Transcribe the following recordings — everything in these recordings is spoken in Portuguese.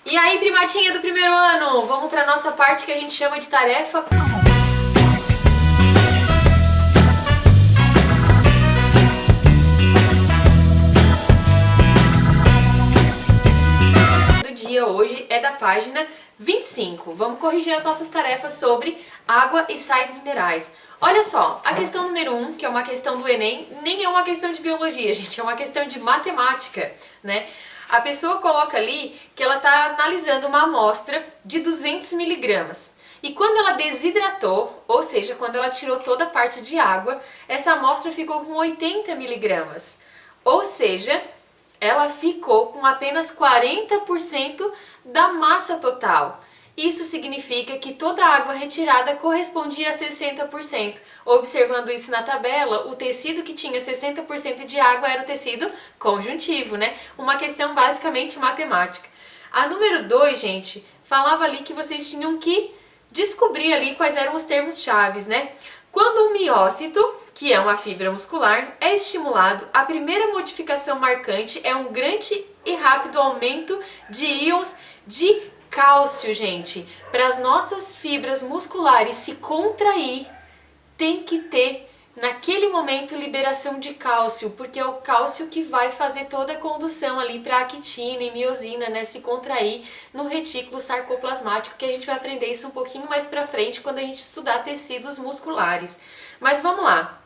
E aí, primatinha do primeiro ano, vamos para nossa parte que a gente chama de tarefa. Do dia hoje é da página 25. Vamos corrigir as nossas tarefas sobre água e sais minerais. Olha só, a questão número 1, que é uma questão do Enem, nem é uma questão de biologia, gente, é uma questão de matemática, né? A pessoa coloca ali que ela está analisando uma amostra de 200 miligramas. E quando ela desidratou, ou seja, quando ela tirou toda a parte de água, essa amostra ficou com 80 miligramas. Ou seja, ela ficou com apenas 40% da massa total. Isso significa que toda a água retirada correspondia a 60%. Observando isso na tabela, o tecido que tinha 60% de água era o tecido conjuntivo, né? Uma questão basicamente matemática. A número 2, gente, falava ali que vocês tinham que descobrir ali quais eram os termos chaves, né? Quando um miócito, que é uma fibra muscular, é estimulado, a primeira modificação marcante é um grande e rápido aumento de íons de cálcio, gente. Para as nossas fibras musculares se contrair, tem que ter naquele momento liberação de cálcio, porque é o cálcio que vai fazer toda a condução ali para a actina e miosina, né, se contrair no retículo sarcoplasmático, que a gente vai aprender isso um pouquinho mais para frente quando a gente estudar tecidos musculares. Mas vamos lá.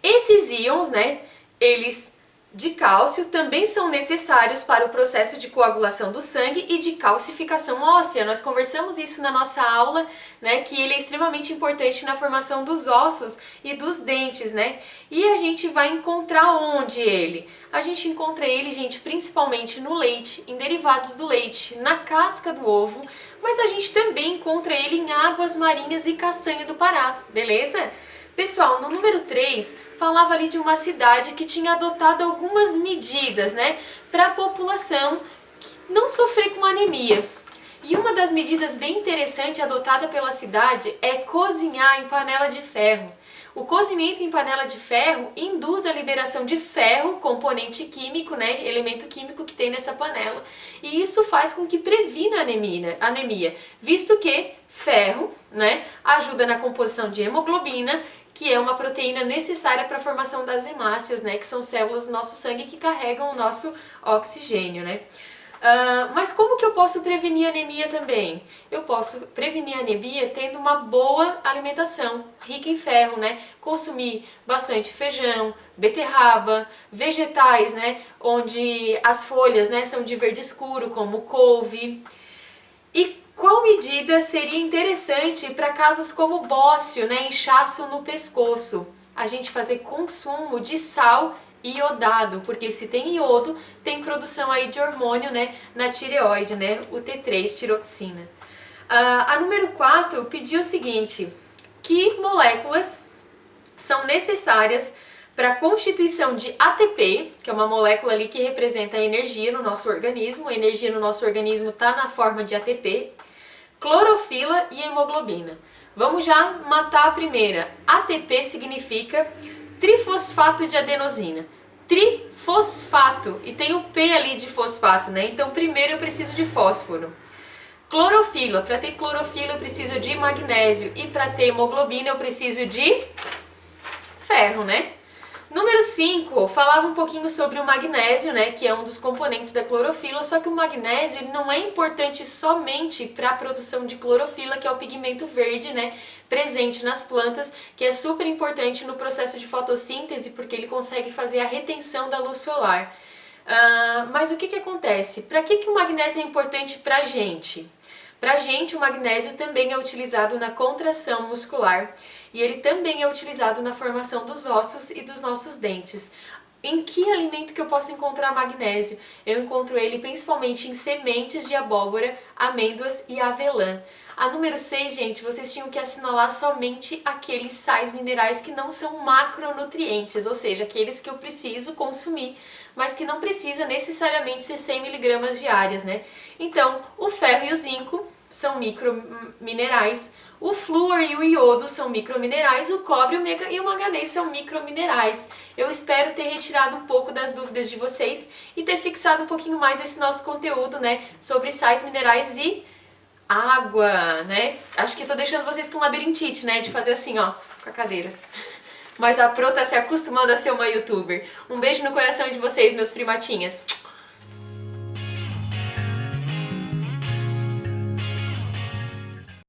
Esses íons, né, eles de cálcio também são necessários para o processo de coagulação do sangue e de calcificação óssea. Nós conversamos isso na nossa aula, né, que ele é extremamente importante na formação dos ossos e dos dentes, né? E a gente vai encontrar onde ele? A gente encontra ele, gente, principalmente no leite, em derivados do leite, na casca do ovo, mas a gente também encontra ele em águas marinhas e castanha do Pará, beleza? Pessoal, no número 3, falava ali de uma cidade que tinha adotado algumas medidas, né, para a população não sofrer com anemia. E uma das medidas bem interessantes adotada pela cidade é cozinhar em panela de ferro. O cozimento em panela de ferro induz a liberação de ferro, componente químico, né, elemento químico que tem nessa panela. E isso faz com que previna a anemia, visto que ferro, né, ajuda na composição de hemoglobina, que é uma proteína necessária para a formação das hemácias, né, que são células do nosso sangue que carregam o nosso oxigênio, né. Mas como que eu posso prevenir a anemia também? Eu posso prevenir a anemia tendo uma boa alimentação, rica em ferro, né? Consumir bastante feijão, beterraba, vegetais, né? Onde as folhas, né, são de verde escuro, como couve. E qual medida seria interessante para casos como bócio, né, inchaço no pescoço? A gente fazer consumo de sal iodado, porque se tem iodo, tem produção aí de hormônio, né, na tireoide, né, o T3, tiroxina. A número 4 pediu o seguinte, que moléculas são necessárias para a constituição de ATP, que é uma molécula ali que representa a energia no nosso organismo. A energia no nosso organismo está na forma de ATP, clorofila e hemoglobina. Vamos já matar a primeira. ATP significa trifosfato de adenosina. Trifosfato, e tem o P ali de fosfato, né? Então primeiro eu preciso de fósforo. Clorofila, para ter clorofila eu preciso de magnésio e para ter hemoglobina eu preciso de ferro, né? Número 5, falava um pouquinho sobre o magnésio, né, que é um dos componentes da clorofila, só que o magnésio ele não é importante somente para a produção de clorofila, que é o pigmento verde, né, presente nas plantas, que é super importante no processo de fotossíntese, porque ele consegue fazer a retenção da luz solar. Mas o que acontece? Para que o magnésio é importante para a gente? Para a gente, o magnésio também é utilizado na contração muscular e ele também é utilizado na formação dos ossos e dos nossos dentes. Em que alimento que eu posso encontrar magnésio? Eu encontro ele principalmente em sementes de abóbora, amêndoas e avelã. A número 6, gente, vocês tinham que assinalar somente aqueles sais minerais que não são macronutrientes, ou seja, aqueles que eu preciso consumir, mas que não precisa necessariamente ser 100 miligramas diárias, né? Então, o ferro e o zinco são microminerais, o flúor e o iodo são microminerais, o cobre e o manganês são microminerais. Eu espero ter retirado um pouco das dúvidas de vocês e ter fixado um pouquinho mais esse nosso conteúdo, né, sobre sais minerais e água, né? Acho que tô deixando vocês com labirintite, né, de fazer assim, ó, com a cadeira. Mas a Pro tá se acostumando a ser uma youtuber. Um beijo no coração de vocês, meus primatinhas.